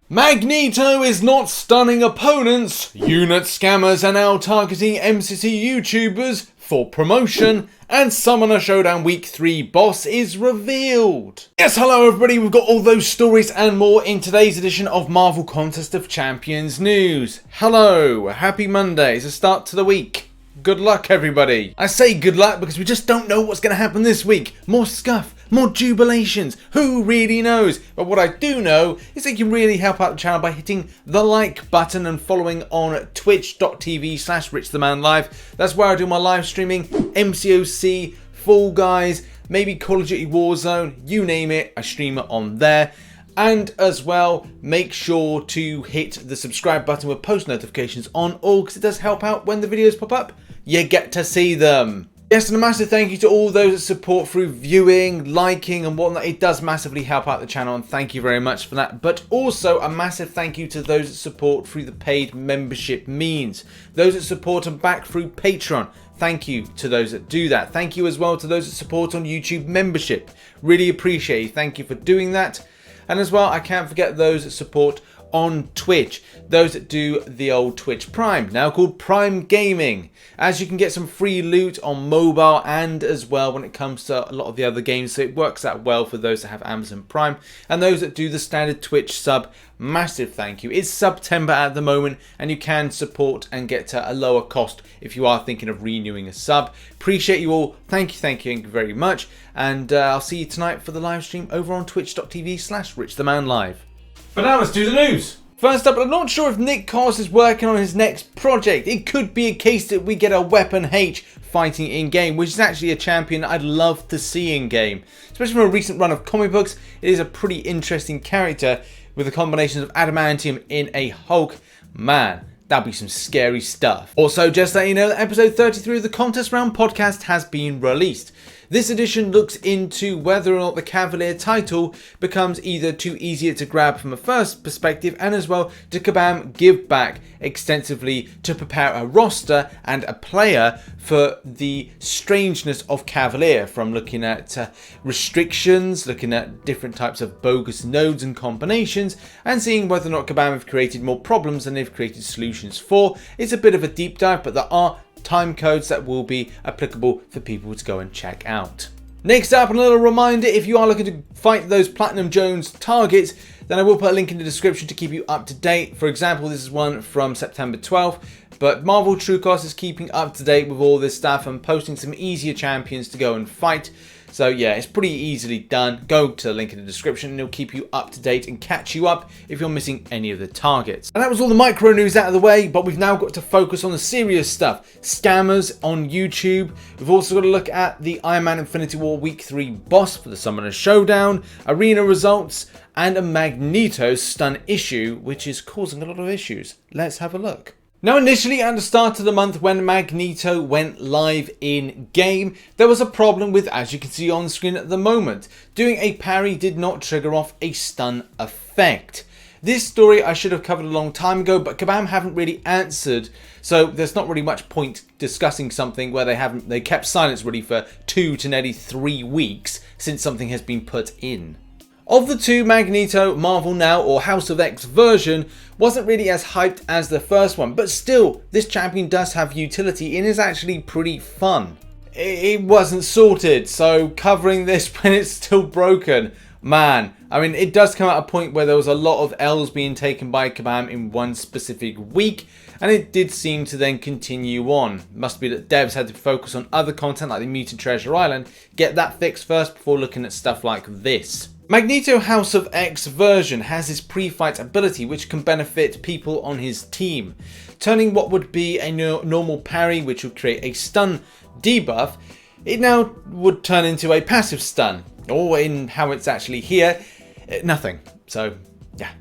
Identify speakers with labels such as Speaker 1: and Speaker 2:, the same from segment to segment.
Speaker 1: Magento is not stunning opponents, unit scammers are now targeting MCOC Youtubers for promotion, and Summoner Showdown Week 3 boss is revealed. Yes, hello everybody, we've got all those stories and more in today's edition of Marvel Contest of Champions News. Hello, happy Monday, it's a start to the week. Good luck everybody. I say good luck because we just don't know what's going to happen this week. More scuff, more jubilations, who really knows? But what I do know is that you can really help out the channel by hitting the like button and following on twitch.tv/RichTheMan live. That's where I do my live streaming, MCOC, Fall Guys, maybe Call of Duty Warzone, you name it, I stream it on there. And as well, make sure to hit the subscribe button with post notifications on all, because it does help out when the videos pop up. You get to see them. Yes, and a massive thank you to all those that support through viewing, liking and whatnot. It does massively help out the channel and thank you very much for that. But also a massive thank you to those that support through the paid membership means. Those that support and back through Patreon. Thank you to those that do that. Thank you as well to those that support on YouTube membership. Really appreciate it. Thank you for doing that. And as well, I can't forget those that support on Twitch, those that do the old Twitch Prime, now called Prime Gaming, as you can get some free loot on mobile and as well when it comes to a lot of the other games, so it works out well for those that have Amazon Prime. And those that do the standard Twitch sub, massive thank you. It's September at the moment and you can support and get to a lower cost if you are thinking of renewing a sub. Appreciate you all, thank you very much, and I'll see you tonight for the live stream over on twitch.tv/RichTheMan live. But now let's do the news. First up, I'm not sure if Nick Coss is working on his next project. It could be a case that we get a Weapon H fighting in-game, which is actually a champion I'd love to see in-game. Especially from a recent run of comic books, it is a pretty interesting character with the combinations of adamantium in a Hulk. Man, that'll be some scary stuff. Also, just to let you know that episode 33 of the Contest Round podcast has been released. This edition looks into whether or not the Cavalier title becomes either too easier to grab from a first perspective, and as well to Kabam give back extensively to prepare a roster and a player for the strangeness of Cavalier, from looking at restrictions, looking at different types of bogus nodes and combinations, and seeing whether or not Kabam have created more problems than they've created solutions for. It's a bit of a deep dive, but there are time codes that will be applicable for people to go and check out. Next up, a little reminder, if you are looking to fight those Platinum Jones targets, then I will put a link in the description to keep you up to date. For example, this is one from September 12th, but Marvel Trucos is keeping up to date with all this stuff and posting some easier champions to go and fight. So yeah, it's pretty easily done. Go to the link in the description and it'll keep you up to date and catch you up if you're missing any of the targets. And that was all the micro news out of the way, but we've now got to focus on the serious stuff. Scammers on YouTube. We've also got to look at the Iron Man Infinity War Week 3 boss for the Summoner Showdown, arena results, and a Magento stun issue, which is causing a lot of issues. Let's have a look. Now, initially at the start of the month when Magento went live in game, there was a problem with, as you can see on screen at the moment, doing a parry did not trigger off a stun effect. This story I should have covered a long time ago, but Kabam haven't really answered, so there's not really much point discussing something where they kept silence really for 2 to nearly 3 weeks since something has been put in. Of the two, Magento Marvel Now or House of X version wasn't really as hyped as the first one, but still, this champion does have utility and is actually pretty fun. It wasn't sorted, so covering this when it's still broken, man, I mean, it does come at a point where there was a lot of L's being taken by Kabam in one specific week, and it did seem to then continue on. Must be that devs had to focus on other content like the Mutant Treasure Island, get that fixed first before looking at stuff like this. Magento House of X version has his pre-fight ability which can benefit people on his team, turning what would be a normal parry which would create a stun debuff, it now would turn into a passive stun, or in how it's actually here, nothing. So yeah,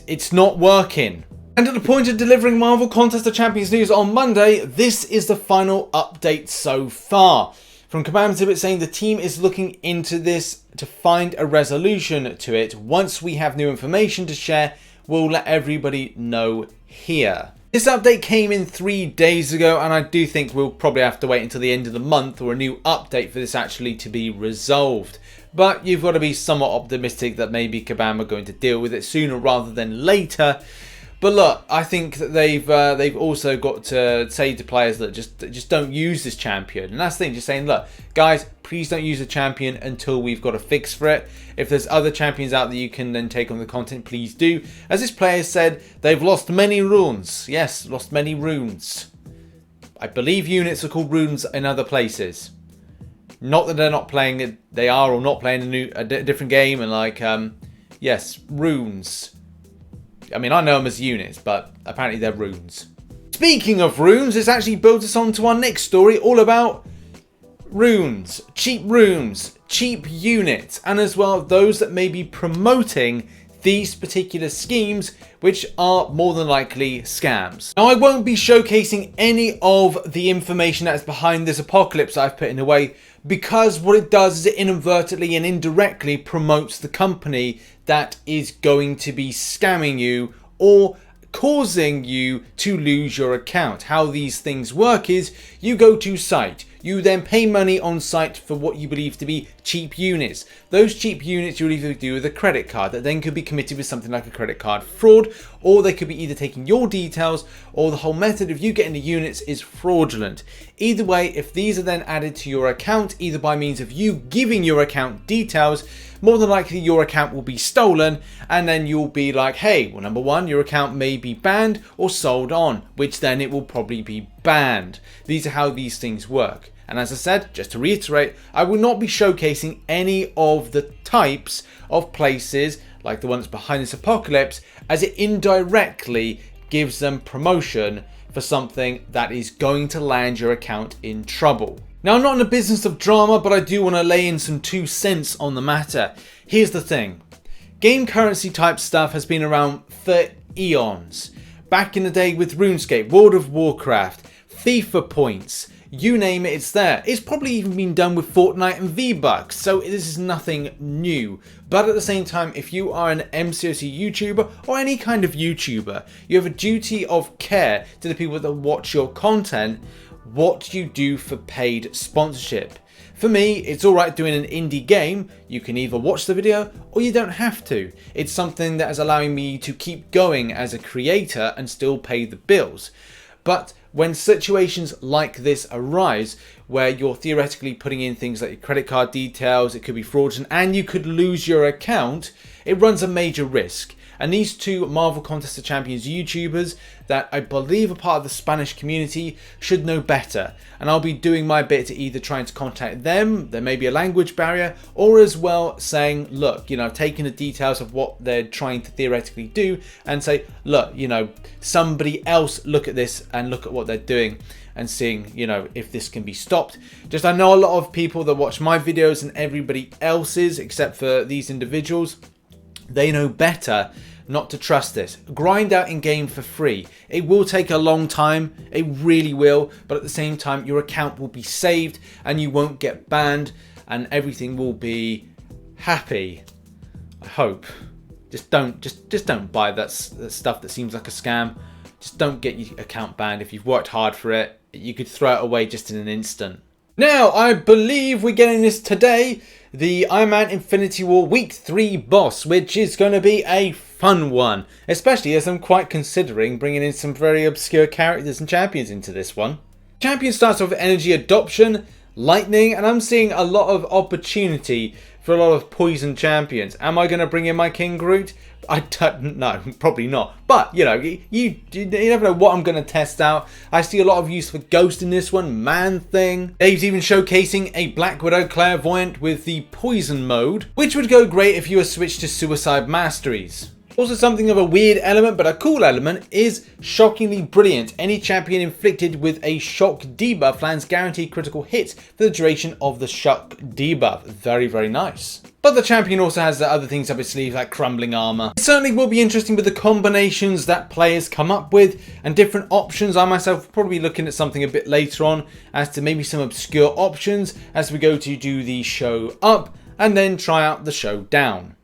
Speaker 1: it's not working. And at the point of delivering Marvel Contest of Champions news on Monday, this is the final update so far. From Kabam Exhibit saying the team is looking into this to find a resolution to it. Once we have new information to share, we'll let everybody know here. This update came in 3 days ago, and I do think we'll probably have to wait until the end of the month or a new update for this actually to be resolved. but you've got to be somewhat optimistic that maybe Kabam are going to deal with it sooner rather than later. But look, I think that they've also got to say to players that just don't use this champion. And that's the thing, just saying, look, guys, please don't use the champion until we've got a fix for it. If there's other champions out that you can then take on the content, please do. As this player said, they've lost many runes. Yes, lost many runes. I believe units are called runes in other places. Not that they're not playing it, they are or not playing a different game, and like, yes, runes. I mean, I know them as units, but apparently they're runes. Speaking of runes, this actually builds us on to our next story, all about runes, cheap units, and as well those that may be promoting these particular schemes, which are more than likely scams. Now, I won't be showcasing any of the information that is behind this apocalypse I've put in a way, because what it does is it inadvertently and indirectly promotes the company that is going to be scamming you or causing you to lose your account. How these things work is you go to site, you then pay money on site for what you believe to be cheap units. Those cheap units you'll either do with a credit card that then could be committed with something like a credit card fraud, or they could be either taking your details, or the whole method of you getting the units is fraudulent. Either way, if these are then added to your account, either by means of you giving your account details, more than likely your account will be stolen, and then you'll be like, hey, well, number one, your account may be banned or sold on, which then it will probably be banned. These are how these things work. And as I said, just to reiterate, I will not be showcasing any of the types of places like the ones behind this apocalypse, as it indirectly gives them promotion for something that is going to land your account in trouble. Now, I'm not in the business of drama, but I do want to lay in some 2 cents on the matter. Here's the thing. Game currency type stuff has been around for eons. Back in the day with RuneScape, World of Warcraft, FIFA points, you name it, it's there. It's probably even been done with Fortnite and V-Bucks, so this is nothing new. But at the same time, if you are an MCOC YouTuber or any kind of YouTuber, you have a duty of care to the people that watch your content, what you do for paid sponsorship. For me, it's alright doing an indie game. You can either watch the video or you don't have to. It's something that is allowing me to keep going as a creator and still pay the bills. But when situations like this arise, where you're theoretically putting in things like your credit card details, it could be fraudulent, and you could lose your account, it runs a major risk. And these 2 Marvel Contest of Champions YouTubers that I believe are part of the Spanish community should know better. And I'll be doing my bit to either trying to contact them, there may be a language barrier, or as well saying, look, you know, taking the details of what they're trying to theoretically do and say, look, you know, somebody else look at this and look at what they're doing and seeing, you know, if this can be stopped. Just, I know a lot of people that watch my videos and everybody else's, except for these individuals, they know better not to trust this. Grind out in game for free. It will take a long time, it really will, but at the same time your account will be saved and you won't get banned and everything will be happy. I hope. Just don't buy that stuff that seems like a scam. Just don't get your account banned. If you've worked hard for it, you could throw it away just in an instant. Now, I believe we're getting this today, the Iron Man Infinity War Week 3 boss, which is going to be a fun one, especially as I'm quite considering bringing in some very obscure characters and champions into this one. Champion starts off with energy adoption, lightning, and I'm seeing a lot of opportunity for a lot of poison champions. Am I going to bring in my King Groot? I don't know, probably not. But, you know, you never know what I'm going to test out. I see a lot of use for Ghost in this one, Man Thing. Dave's even showcasing a Black Widow Clairvoyant with the Poison mode, which would go great if you were switched to Suicide Masteries. Also, something of a weird element, but a cool element, is Shockingly Brilliant. Any champion inflicted with a shock debuff lands guaranteed critical hits for the duration of the shock debuff. Very, very nice. But the champion also has other things up his sleeve, like crumbling armor. It certainly will be interesting with the combinations that players come up with and different options. I myself will probably be looking at something a bit later on as to maybe some obscure options as we go to do the show up and then try out the showdown.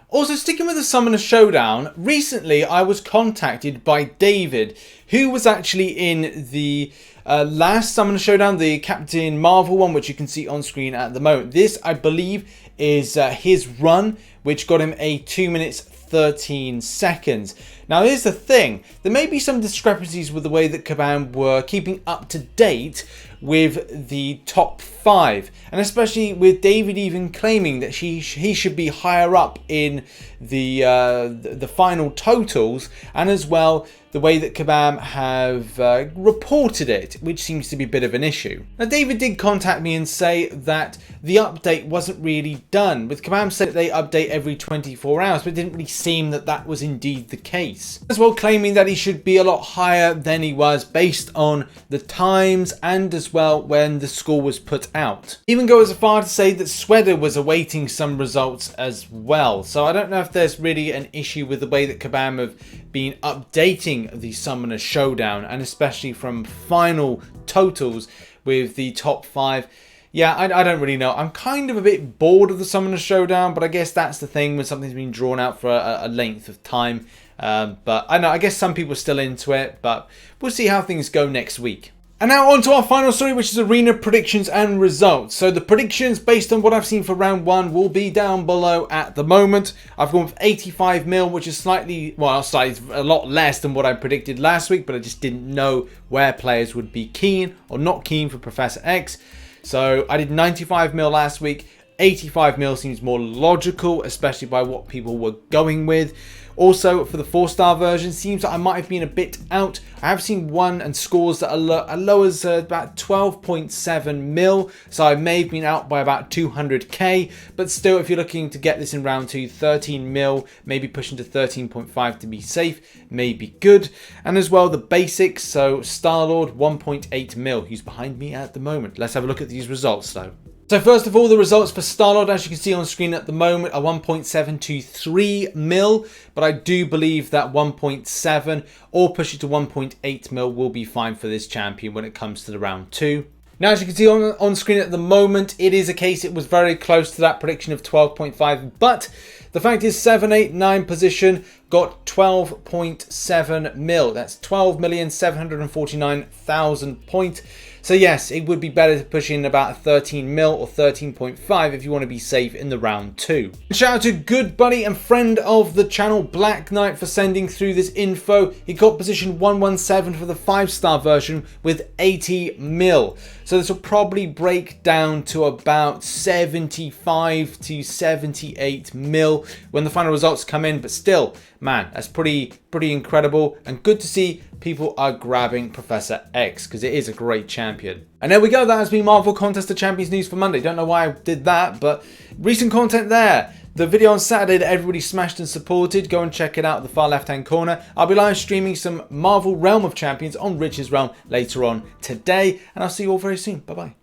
Speaker 1: Also, sticking with the Summoner Showdown, recently I was contacted by David, who was actually in the last Summoner Showdown, the Captain Marvel one, which you can see on screen at the moment. This, I believe, is his run, which got him a 2 minutes 13 seconds. Now here's the thing, there may be some discrepancies with the way that Kabam were keeping up to date with the top 5, and especially with David even claiming that he should be higher up in the final totals, and as well the way that Kabam have reported it, which seems to be a bit of an issue. Now David did contact me and say that the update wasn't really done, with Kabam said that they update every 24 hours, but it didn't really seem that that was indeed the case. As well claiming that he should be a lot higher than he was based on the times and as well when the score was put out. Even go as far to say that Swedder was awaiting some results as well. So I don't know if there's really an issue with the way that Kabam have been updating the Summoner Showdown, and especially from final totals with the top 5. Yeah, I don't really know. I'm kind of a bit bored of the Summoner Showdown, but I guess that's the thing when something's been drawn out for a length of time. But I know, I guess some people are still into it, but we'll see how things go next week. And now on to our final story, which is arena predictions and results. So the predictions based on what I've seen for round 1 will be down below at the moment. I've gone with 85 mil, which is slightly a lot less than what I predicted last week, but I just didn't know where players would be keen or not keen for Professor X. So I did 95 mil last week. 85 mil seems more logical, especially by what people were going with. Also, for the 4-star version, seems that I might have been a bit out. I have seen one and scores that are low as about 12.7 mil, so I may have been out by about 200k. But still, if you're looking to get this in round 2, 13 mil, maybe pushing to 13.5 to be safe, may be good. And as well, the basics, so Star-Lord 1.8 mil, who's behind me at the moment. Let's have a look at these results though. So first of all, the results for Star-Lord, as you can see on screen at the moment, are 1.723 mil, but I do believe that 1.7 or push it to 1.8 mil will be fine for this champion when it comes to the round 2. Now, as you can see on screen at the moment, it is a case it was very close to that prediction of 12.5, but the fact is 7, 8, 9 position got 12.7 mil. That's 12,749,000 points. So yes, it would be better to push in about 13 mil or 13.5 if you want to be safe in the round 2. And shout out to good buddy and friend of the channel, Black Knight, for sending through this info. He got position 117 for the 5-star version with 80 mil. So this will probably break down to about 75 to 78 mil when the final results come in. But still, man, that's pretty incredible, and good to see people are grabbing Professor X because it is a great champion. And there we go, that has been Marvel Contest of Champions news for Monday. Don't know why I did that, but recent content there. The video on Saturday that everybody smashed and supported, go and check it out at the far left hand corner. I'll be live streaming some Marvel Realm of Champions on Rich's Realm later on today, and I'll see you all very soon. Bye bye.